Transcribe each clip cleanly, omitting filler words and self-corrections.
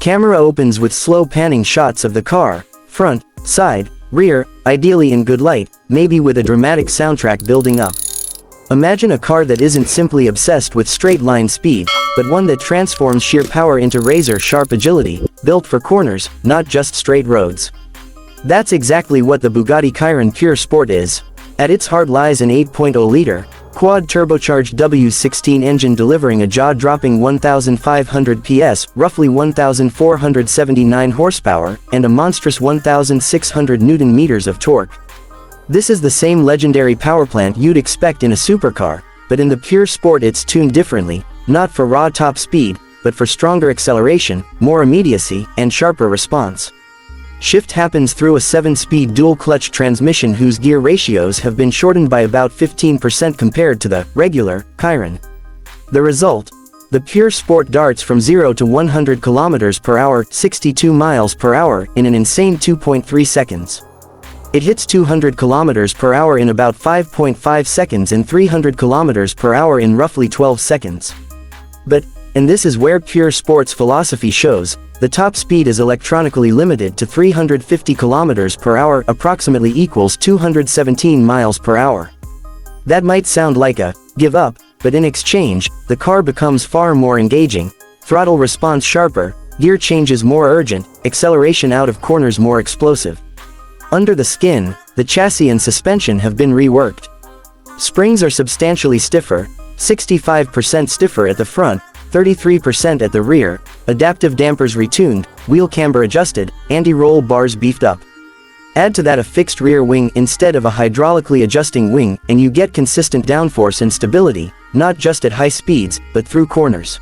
camera opens with slow panning shots of the car, front, side, rear, ideally in good light, maybe with a dramatic soundtrack building up. Imagine a car that isn't simply obsessed with straight-line speed, but one that transforms sheer power into razor-sharp agility, built for corners, not just straight roads. That's exactly what the Bugatti Chiron Pur Sport is. At its heart lies an 8.0-liter, quad-turbocharged W16 engine delivering a jaw-dropping 1,500 PS, roughly 1,479 horsepower, and a monstrous 1,600 Nm of torque. This is the same legendary powerplant you'd expect in a supercar, but in the Pure Sport it's tuned differently, not for raw top speed, but for stronger acceleration, more immediacy, and sharper response. Shift happens through a 7-speed dual-clutch transmission whose gear ratios have been shortened by about 15% compared to the regular Chiron. The result? The Pure Sport darts from 0 to 100 km per hour, 62 miles per hour, in an insane 2.3 seconds. It hits 200 km per hour in about 5.5 seconds and 300 km per hour in roughly 12 seconds. But, and this is where Pure Sport's philosophy shows, the top speed is electronically limited to 350 km per hour, approximately equals 217 miles per hour. That might sound like a give up, but in exchange, the car becomes far more engaging, throttle response sharper, gear changes more urgent, acceleration out of corners more explosive. Under the skin, the chassis and suspension have been reworked. Springs are substantially stiffer, 65% stiffer at the front, 33% at the rear, adaptive dampers retuned, wheel camber adjusted, anti-roll bars beefed up. Add to that a fixed rear wing instead of a hydraulically adjusting wing, and you get consistent downforce and stability, not just at high speeds, but through corners.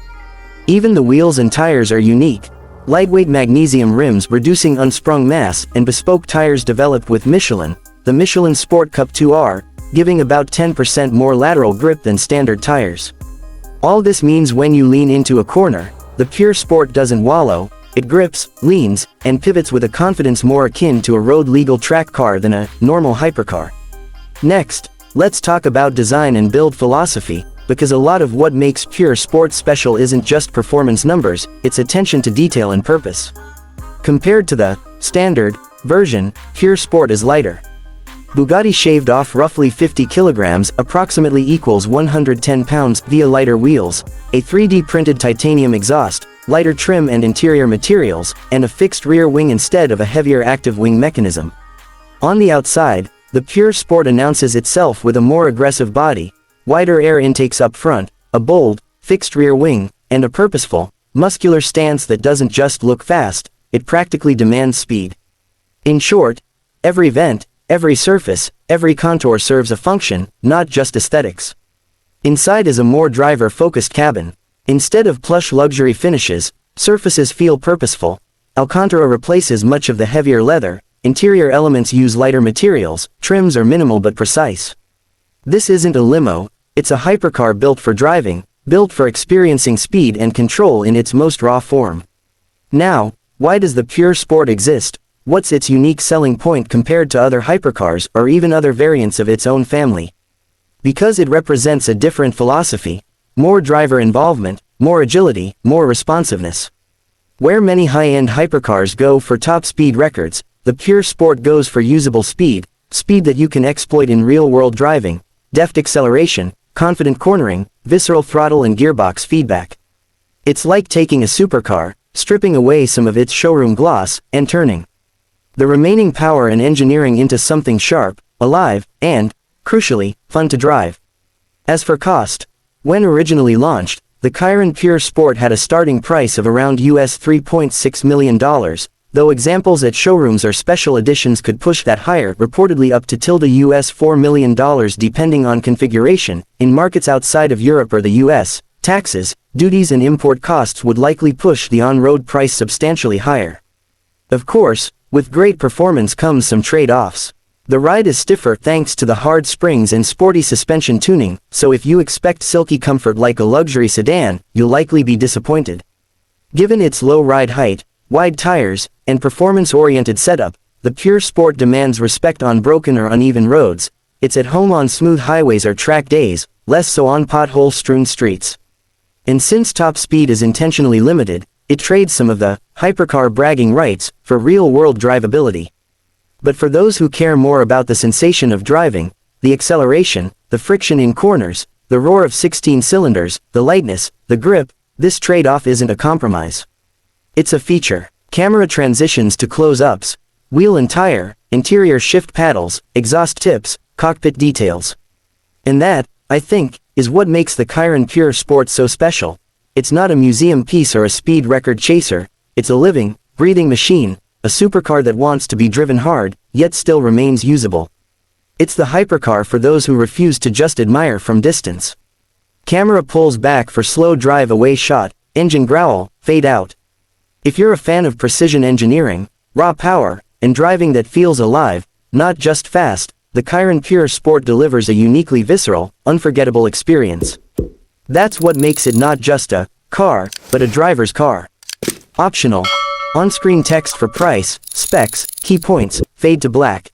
Even the wheels and tires are unique. Lightweight magnesium rims reducing unsprung mass, and bespoke tires developed with Michelin, the Michelin Sport Cup 2R, giving about 10% more lateral grip than standard tires. All this means when you lean into a corner, the Pure Sport doesn't wallow, it grips, leans, and pivots with a confidence more akin to a road-legal track car than a normal hypercar. Next, let's talk about design and build philosophy, because a lot of what makes Pure Sport special isn't just performance numbers, it's attention to detail and purpose. Compared to the standard version, Pure Sport is lighter. Bugatti shaved off roughly 50 kilograms, approximately equals 110 pounds, via lighter wheels, a 3D printed titanium exhaust, lighter trim and interior materials, and a fixed rear wing instead of a heavier active wing mechanism. On the outside, the Pure Sport announces itself with a more aggressive body, wider air intakes up front, a bold, fixed rear wing, and a purposeful, muscular stance that doesn't just look fast, it practically demands speed. In short, every vent, every surface, every contour serves a function, not just aesthetics. Inside is a more driver-focused cabin. Instead of plush luxury finishes, surfaces feel purposeful. Alcantara replaces much of the heavier leather, interior elements use lighter materials, trims are minimal but precise. This isn't a limo, it's a hypercar built for driving, built for experiencing speed and control in its most raw form. Now, why does the Pure Sport exist? What's its unique selling point compared to other hypercars or even other variants of its own family? Because it represents a different philosophy, more driver involvement, more agility, more responsiveness. Where many high-end hypercars go for top speed records, the Pure Sport goes for usable speed, speed that you can exploit in real-world driving, deft acceleration, confident cornering, visceral throttle and gearbox feedback. It's like taking a supercar, stripping away some of its showroom gloss, and turning the remaining power and engineering into something sharp, alive, and, crucially, fun to drive. As for cost, when originally launched, the Chiron Pur Sport had a starting price of around US $3.6 million, though examples at showrooms or special editions could push that higher, reportedly up to US $4 million depending on configuration. In markets outside of Europe or the US, taxes, duties and import costs would likely push the on-road price substantially higher. Of course, with great performance comes some trade-offs. The ride is stiffer thanks to the hard springs and sporty suspension tuning, so if you expect silky comfort like a luxury sedan, you'll likely be disappointed. Given its low ride height, wide tires, and performance-oriented setup, the Pure Sport demands respect on broken or uneven roads. It's at home on smooth highways or track days, less so on pothole-strewn streets. And since top speed is intentionally limited, it trades some of the hypercar bragging rights, for real-world drivability. But for those who care more about the sensation of driving, the acceleration, the friction in corners, the roar of 16 cylinders, the lightness, the grip, this trade-off isn't a compromise. It's a feature. Camera transitions to close-ups, wheel and tire, interior shift paddles, exhaust tips, cockpit details. And that, I think, is what makes the Chiron Pur Sport so special. It's not a museum piece or a speed record chaser, it's a living, breathing machine, a supercar that wants to be driven hard, yet still remains usable. It's the hypercar for those who refuse to just admire from distance. Camera pulls back for slow drive away shot, engine growl, fade out. If you're a fan of precision engineering, raw power, and driving that feels alive, not just fast, the Chiron Pur Sport delivers a uniquely visceral, unforgettable experience. That's what makes it not just a car, but a driver's car. Optional. On-screen text for price, specs, key points, fade to black.